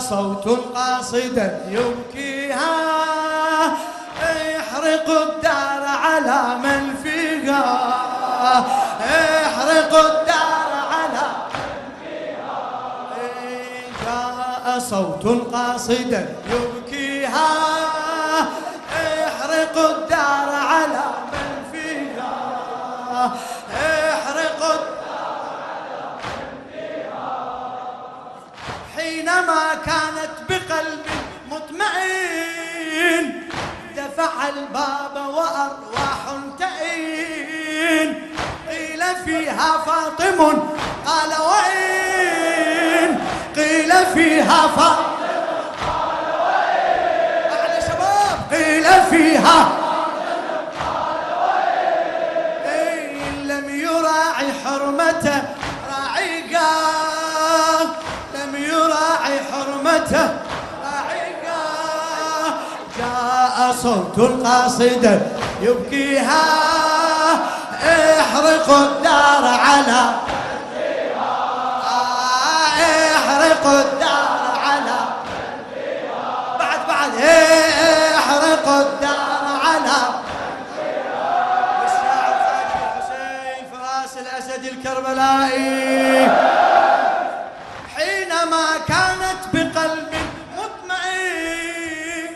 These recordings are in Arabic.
صوت قاصدا يبكيها يحرق الدار على من فيها يحرق الدار على من فيها جاء صوت قاصدا يبكيها يحرق الدار على من فيها يحرق الدار على من فيها حينما كانت بقلب مطمئن دفع الباب وأرواح تئين قيل فيها فاطم قال وإن قيل فيها فاطم قال وإن أعلى شباب قيل فيها قال وإن لم يراعي حرمته راعيها لم يراعي حرمته راعيها جاء صوت قاصدا يبكيها احرق الدار على احرق الدار على بعد احرق الدار على والشاعر خالد حسين فراس الأسد الكربلائي حينما كانت بقلب مطمئن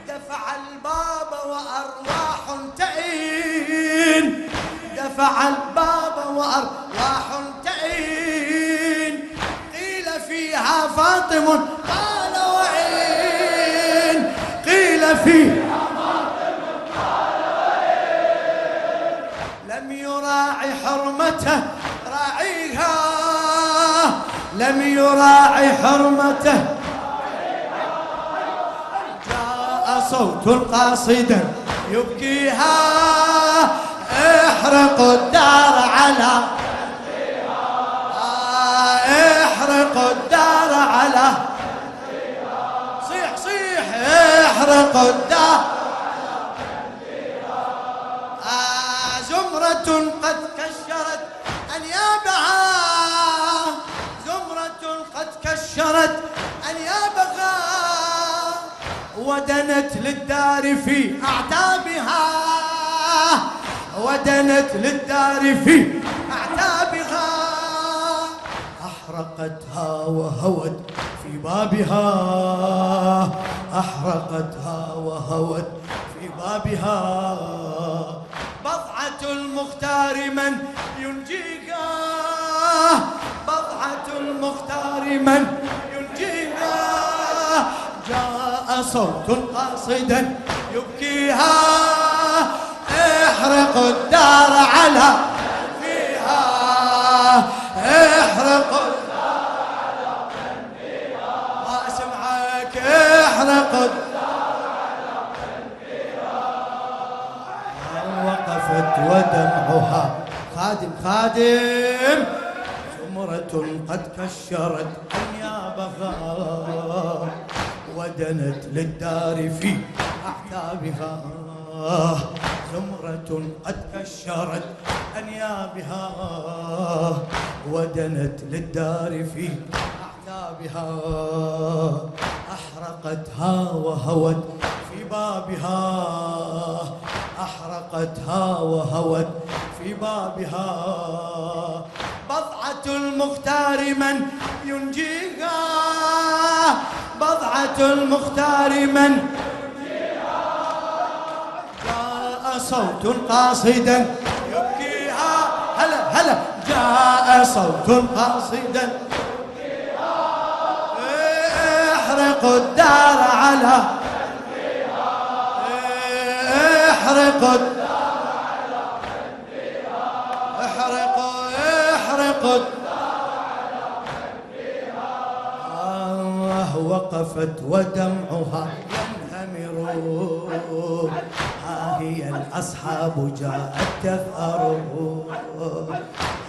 دفع الباب وأرواح تئين دفع الباب وأرواح تئين قيل فيها فاطم قال وإن قيل فيها فاطم قال وإن لم يراعي حرمته راعيها لم يراعي حرمته جاء صوت قاصدا يبكيها احرق الدار على احرق الدار على صيح صيح احرق الدار زمرة قد كشرت أنيابها زمرة قد كشرت أنيابها ودنت للدار في أعتابها ودنت للدار في أعتابها أحرقتها وهوت في بابها أحرقتها وهوت في بابها بضعة المختار من ينجيها بضعة المختار من ينجيها جاء صوت قاصدا يبكيها احرق الدار على من فيها احرق الدار على من فيها ما اسمعك احرق الدار على من فيها وقفت ودمعها خادم زمرة قد كشرت أنيابها ودنت للدار في أعتابها زمرة قد كشرت أنيابها ودنت للدار في أعتابها أحرقتها وهوت في بابها أحرقتها وهوت في بابها بضعة المختار من ينجيها بضعة المختار من جاء صوت قاصدا يبكيها هلا هلا جاء صوت قاصدا يبكيها احرق الدار على احرق الدار على احرق الدار على وقفت ودمعها ينهمر ها هي الأصحاب جاءت تثأر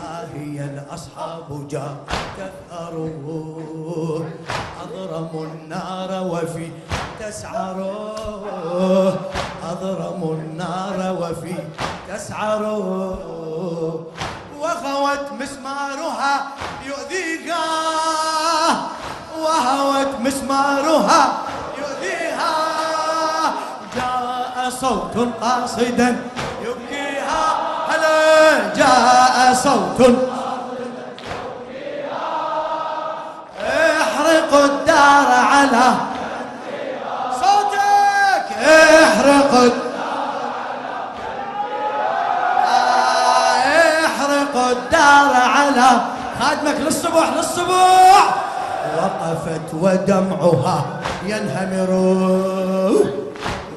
ها هي الأصحاب جاءت تثأر أضرموا النار وفي تسعر أضرموا النار وفي تسعر وغوت مسمارها يؤذيها وهوت مسمارها يؤذيها، جاء صوت قاصدا يبكيها، هلا جاء صوت احرقوا الدار على صوتك، احرقوا الدار على خادمك للصبح للصبح. وقفت ودمعها ينهمر،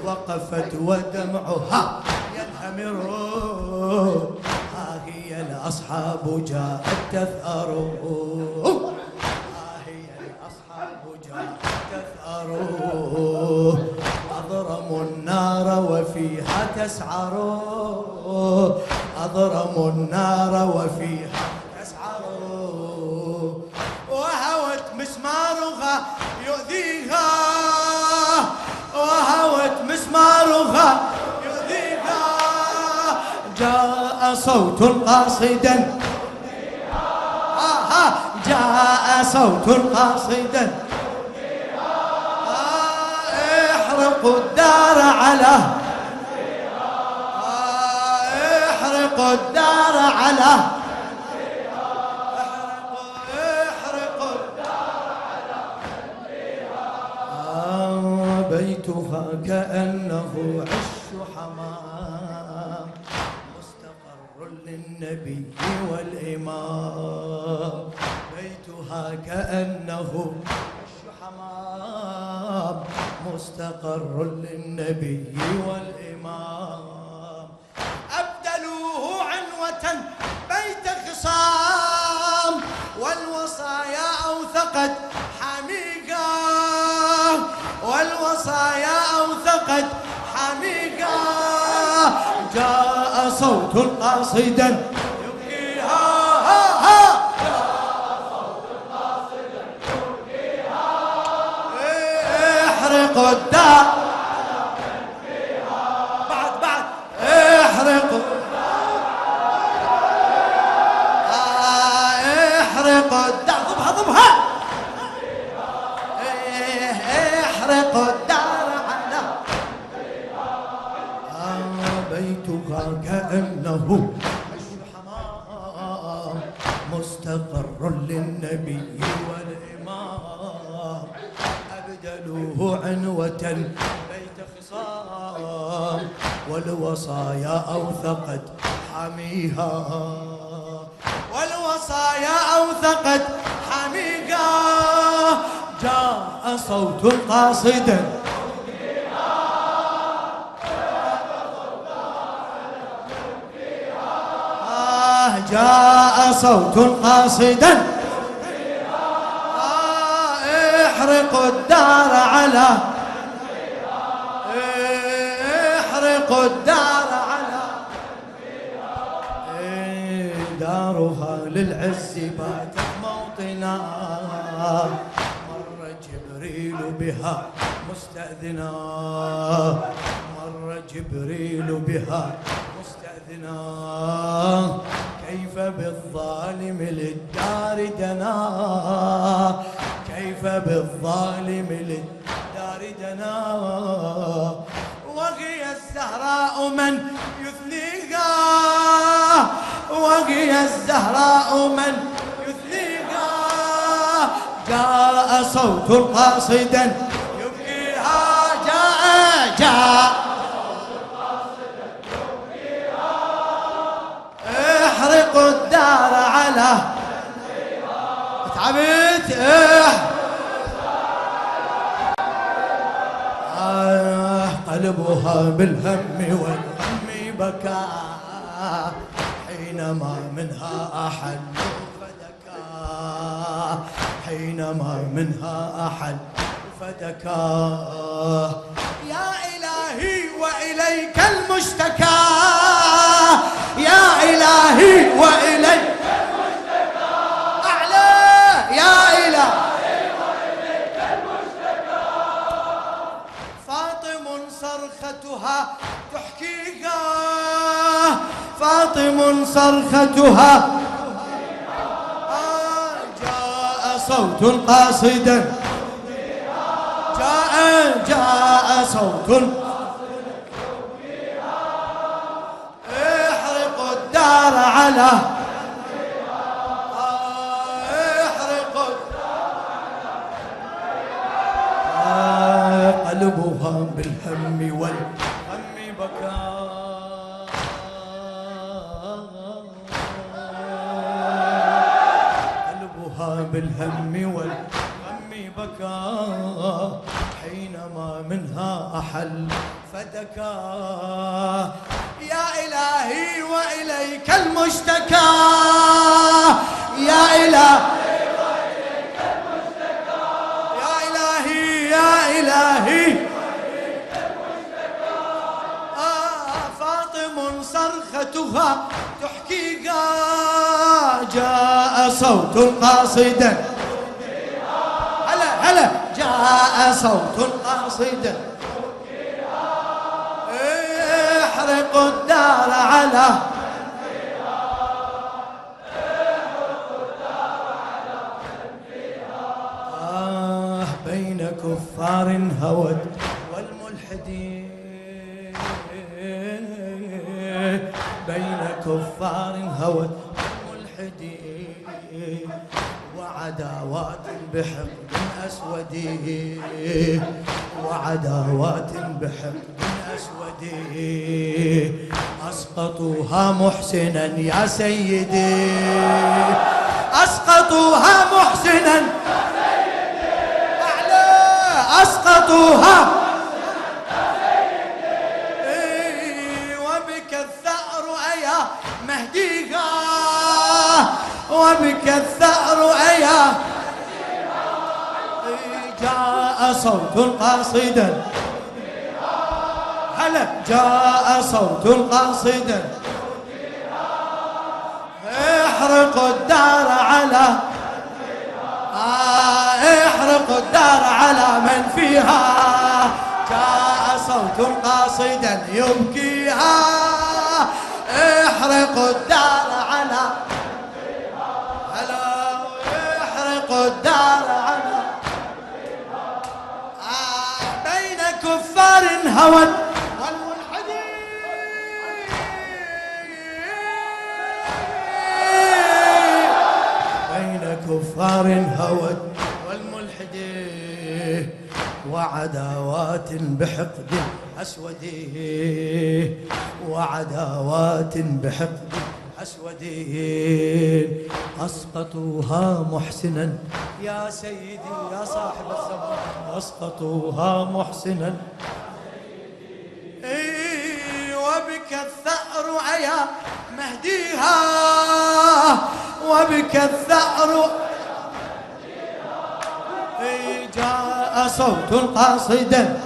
وقفت ودمعها ينهمر، ها هي الأصحاب جاءت تثأر، ها هي الأصحاب جاءت تثأر، أضرموا النار وفيها تسعر، أضرموا النار وفيها تسعر، وهوت مسمارها يؤذيها، وهوت مسمارها يؤذيها، جاء صوت قاصدا، جاء صوت قاصدا، احرقوا الدار على، احرقوا الدار على، احرقوا الدار على بيتها كأنه عش حمام، مستقر للنبي والإمام، بيتها كأنه حمام، مستقر للنبي والإمام، أبدلوه عنوة بيت خصام، والوصايا أوثقت حميقا، والوصايا أوثقت حميقا، جاء صوت قاصدا يبكيها، احرقوا الدار بعد احرقوا، احرقوا الدار، ضبها احرقوا الدار على بيتها كأنه حمام، مستقر للنبي والإمام، أبدلوه عنوة بيت خصام، والوصايا أوثقت حميها، والوصايا أوثقت حميها، جاء صوت قاصدا، جاء صوت قاصدا، احرقوا الدار على، احرقوا الدار على، دارها للعز باتت موطنا، مر جبريل بها مستأذنا، مر جبريل بها مستأذنا، كيف بالظالم للدار دنا، كيف بالظالم للدار دنا، وهي الزهراء من يثنيها، وهي الزهراء من يثنيها، جاء صوت قاصدا يبكيها، جاء احرقوا الدار على تعبت، قلبها بالهم والغم بكى، حينما منها أحل فدكا، حينما منها أحل فدكا، يا إلهي وإليك المشتكى، يا إلهي وإليك المشتكى، أعلى يا إلهي وإليك المشتكى، فاطم صرختها تحكيها، فاطم صرختها، جاء صوت قاصدا، جاء صوت احرقوا الدار على احرقوا قلبها بالهم والغم بكى قلبها بالهم والغم بكى حينما منها أحل فدكى يا إلهي وإليك المشتكى يا إلهي وإليك المشتكى يا إلهي يا إلهي وإليك المشتكى فاطم صرختها تحكيها جاء صوت قاصدا هلا جاء صوت قاصدا احرقوا الدار على بين كفار هوت والملحدين بين كفار هوت والملحدين وعداوات بحقد أسود وعداوات بحقد أسود أسقطوها محسنا يا سيدي أسقطوها محسنا يا سيدي أعلى أسقطوها محسنا يا سيدي وبك الثأر أيا مهديها وبك الثأر أيا جاء صوت قاصدا هلا جاء صوت قاصدا احرقوا الدار على احرقوا الدار على من فيها جاء صوت قاصدا يبكيها احرقوا الدار على احرقوا الدار على بين كفار هوت والملحدين بين كفار هوت والملحدين وعداوات بحقد أسود وعداوات بحقد أسودين أسقطوها محسنا يا سيدي يا صاحب الزمان أسقطوها محسنا وبك الثأر أيا مهديها وبك الثأر جاء صوت قاصدا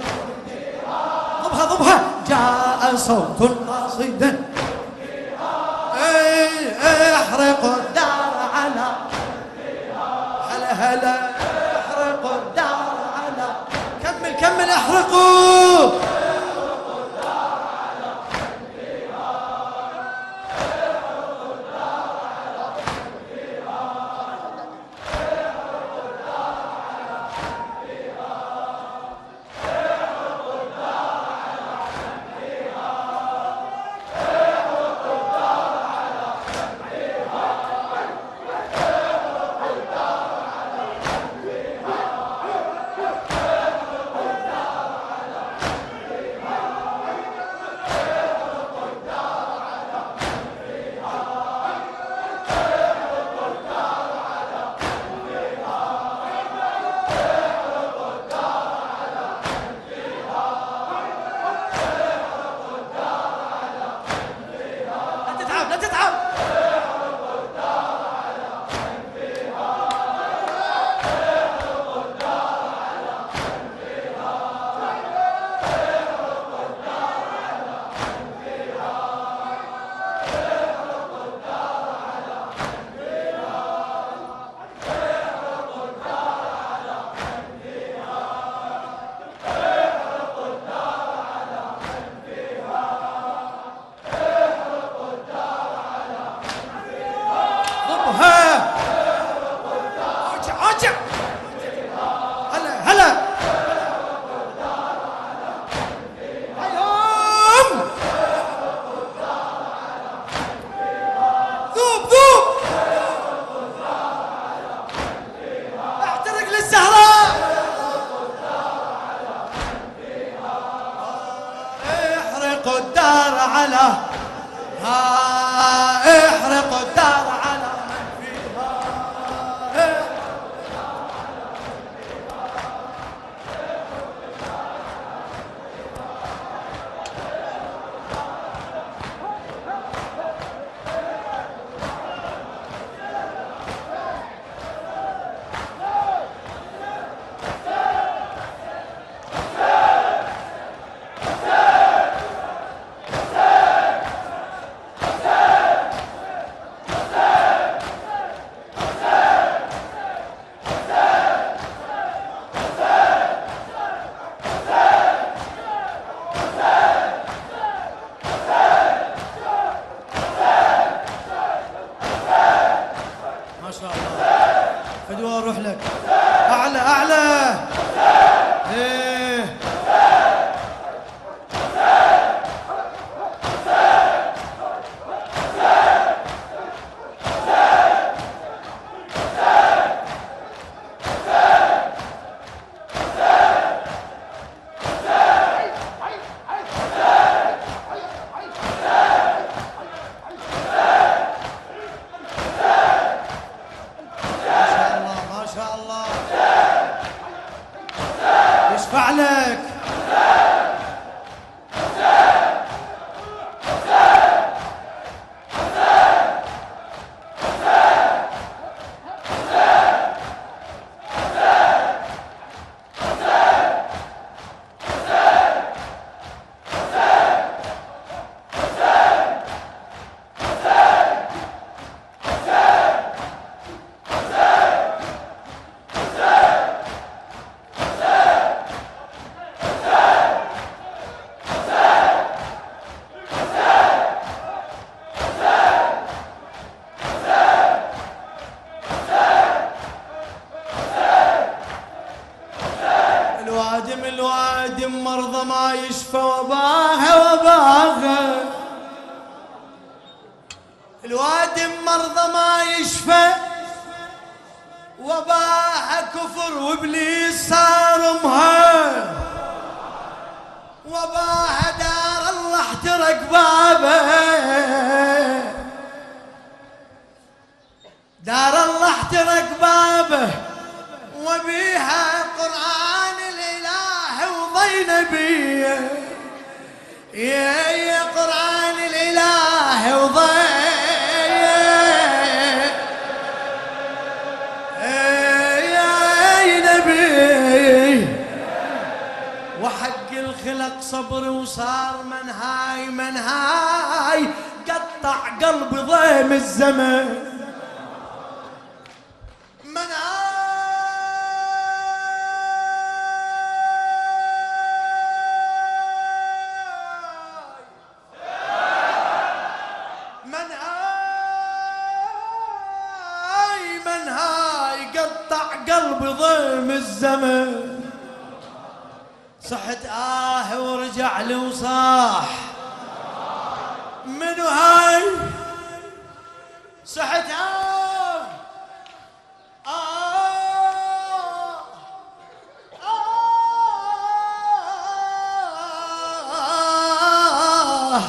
ضبها جاء صوت قاصدا احرقوا الدار على هلا احرقوا الدار على كمل احرقوا الدار على احرقوا الدار على على احرقوا الدار على من فيها. ما شاء الله. فدوى اروح لك اعلى اعلى. ايه ما شاء الله يشفع لك. الوادم مرضى ما يشفى وباها الوادم مرضى ما يشفى وباها كفر وابليس صار امها وباها دار الله احترق بابه دار الله احترق بابه وبيها قرآن الإله وضي نبيه يا قرآن الإله وضي يا نبي وحق الخلق صبر وصار منهاي قطع قلب ضيم الزمن منهاي قطع قلب ضيم الزمن صحت ورجع لي وصاح منو هاي صحت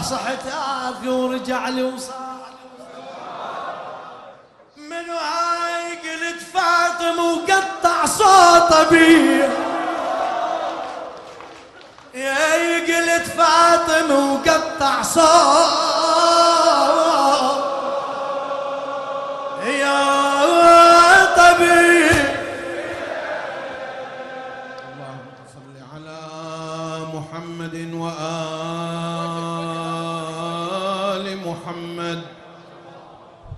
صحت ورجع لي وصاح منو هاي قلت فاطم وقطع صوته بيه يا قلت فاطم وقطع صوته